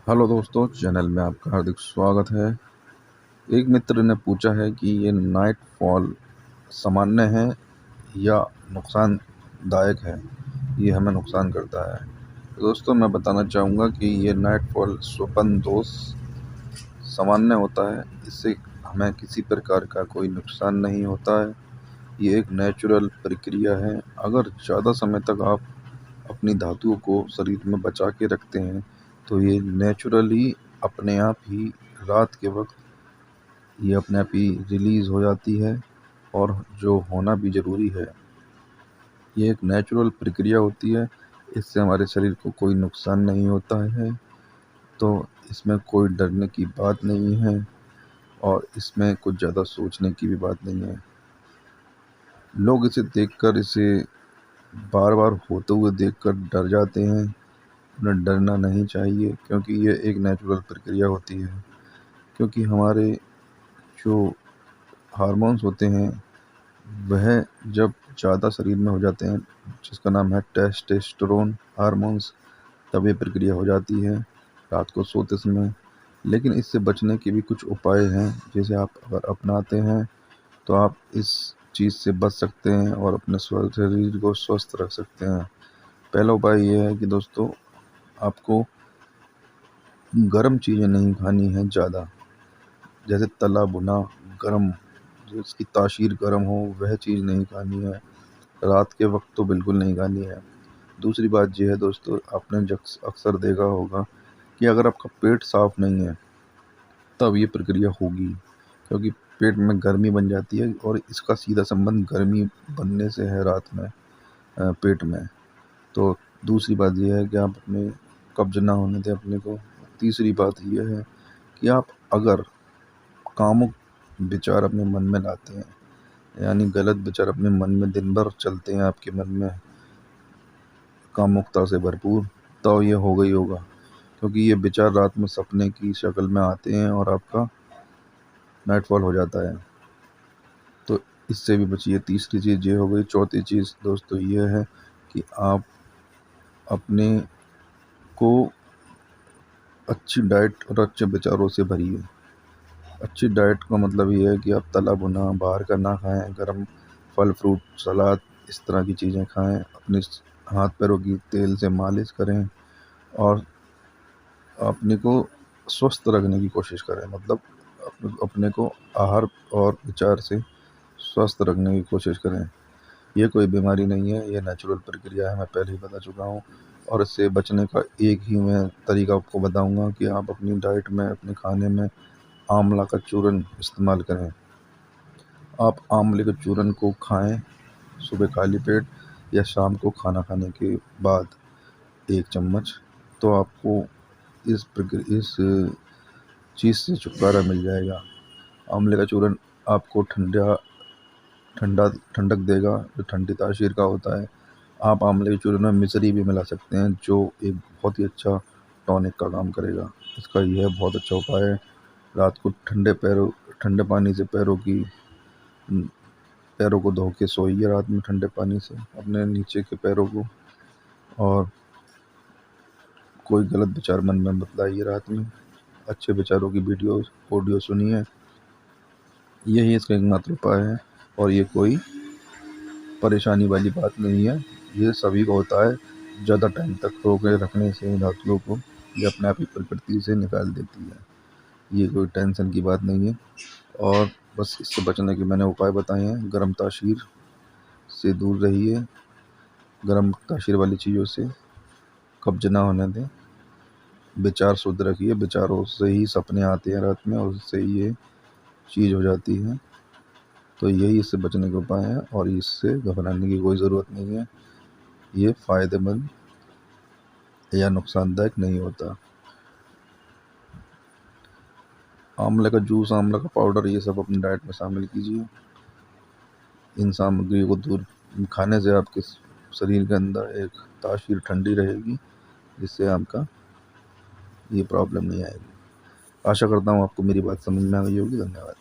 Hello दोस्तों, channel में आपका हार्दिक स्वागत है। एक मित्र ने पूछा है कि ये नाइट फॉल सामान्य है या नुकसानदायक है, ये हमें नुकसान करता है। तो दोस्तों, मैं बताना चाहूँगा कि ये नाइट फॉल स्वप्न दोष सामान्य होता है। इससे हमें किसी प्रकार का कोई नुकसान नहीं होता है। ये एक नेचुरल प्रक्रिया है। अगर ज़्यादा समय तक आप अपनी धातुओं को शरीर में बचा के रखते हैं तो ये नेचुरली अपने आप ही रात के वक्त ये अपने आप ही रिलीज़ हो जाती है, और जो होना भी ज़रूरी है। ये एक नेचुरल प्रक्रिया होती है। इससे हमारे शरीर को कोई नुकसान नहीं होता है, तो इसमें कोई डरने की बात नहीं है और इसमें कुछ ज़्यादा सोचने की भी बात नहीं है। लोग इसे देखकर, इसे बार बार होते हुए देखकर डर जाते हैं। उन्हें डरना नहीं चाहिए, क्योंकि ये एक नेचुरल प्रक्रिया होती है। क्योंकि हमारे जो हार्मोन्स होते हैं वह जब ज़्यादा शरीर में हो जाते हैं, जिसका नाम है टेस्टोस्टेरोन हार्मोन्स, तब ये प्रक्रिया हो जाती है रात को सोते समय। लेकिन इससे बचने के भी कुछ उपाय हैं, जैसे आप अगर अपनाते हैं तो आप इस चीज़ से बच सकते हैं और अपने शरीर को स्वस्थ रख सकते हैं। पहला उपाय ये है कि दोस्तों, आपको गर्म चीज़ें नहीं खानी है ज़्यादा, जैसे तला भुना गर्म, जिसकी तासीर गर्म हो वह चीज़ नहीं खानी है। रात के वक्त तो बिल्कुल नहीं खानी है। दूसरी बात ये है दोस्तों, आपने अक्सर देखा होगा कि अगर आपका पेट साफ नहीं है तब ये प्रक्रिया होगी, क्योंकि पेट में गर्मी बन जाती है और इसका सीधा संबंध गर्मी बनने से है रात में पेट में। तो दूसरी बात यह है कि आप अपने कब्ज ना होने दें अपने को। तीसरी बात यह है कि आप अगर कामुक विचार अपने मन में लाते हैं, यानी गलत विचार अपने मन में दिन भर चलते हैं आपके मन में कामुकता से भरपूर, तो ये होगा ही होगा, क्योंकि ये विचार रात में सपने की शक्ल में आते हैं और आपका नाइटफॉल हो जाता है। तो इससे भी बचिए। तीसरी चीज़ ये हो गई। चौथी चीज़ दोस्तों ये है कि आप अपने को अच्छी डाइट और अच्छे विचारों से भरिए। अच्छी डाइट का मतलब ये है कि आप तला भुना बाहर का ना खाएं, गर्म फल फ्रूट सलाद इस तरह की चीज़ें खाएं, अपने हाथ पैरों की तेल से मालिश करें और अपने को स्वस्थ रखने की कोशिश करें। मतलब अपने को आहार और विचार से स्वस्थ रखने की कोशिश करें। ये कोई बीमारी नहीं है, ये नेचुरल प्रक्रिया है, मैं पहले ही बता चुका हूँ। और इससे बचने का एक ही मैं तरीका आपको बताऊंगा कि आप अपनी डाइट में, अपने खाने में आंवला का चूरन इस्तेमाल करें। आप आंवले के चूरन को खाएं सुबह खाली पेट या शाम को खाना खाने के बाद 1 चम्मच। तो आपको इस चीज़ से छुटकारा मिल जाएगा। आंवले का चूरन आपको ठंडक देगा, जो ठंडी तासीर का होता है। आप आंवले के चूरन में मिश्री भी मिला सकते हैं, जो एक बहुत ही अच्छा टॉनिक का काम करेगा। इसका यह बहुत अच्छा उपाय है। रात को ठंडे पानी से पैरों को धो के सोइए रात में, ठंडे पानी से अपने नीचे के पैरों को। और कोई गलत विचार मन में मत लाइए रात में। अच्छे विचारों की वीडियो ऑडियो सुनिए। यही इसका एकमात्र उपाय है, और ये कोई परेशानी वाली बात नहीं है। ये सभी को होता है। ज़्यादा टाइम तक रोक के रखने से धातुओं को ये अपने आप ही प्रकृति से निकाल देती है। ये कोई टेंशन की बात नहीं है। और बस इससे बचने के मैंने उपाय बताए हैं। गर्म तासीर से दूर रहिए, गर्म तासीर वाली चीज़ों से कब्ज ना होने दें। विचार शुद्ध रखिए, विचारों से ही सपने आते हैं रात में और उससे ये चीज़ हो जाती है। तो यही इससे बचने के उपाय हैं, और इससे घबराने की कोई ज़रूरत नहीं है। ये फ़ायदेमंद या नुकसानदायक नहीं होता। आंवले का जूस, आंवला का पाउडर, ये सब अपनी डाइट में शामिल कीजिए। इन सामग्रियों को दूर खाने से आपके शरीर के अंदर एक तासीर ठंडी रहेगी, जिससे आपका ये प्रॉब्लम नहीं आएगी। आशा करता हूँ आपको मेरी बात समझ में आ गई होगी। धन्यवाद।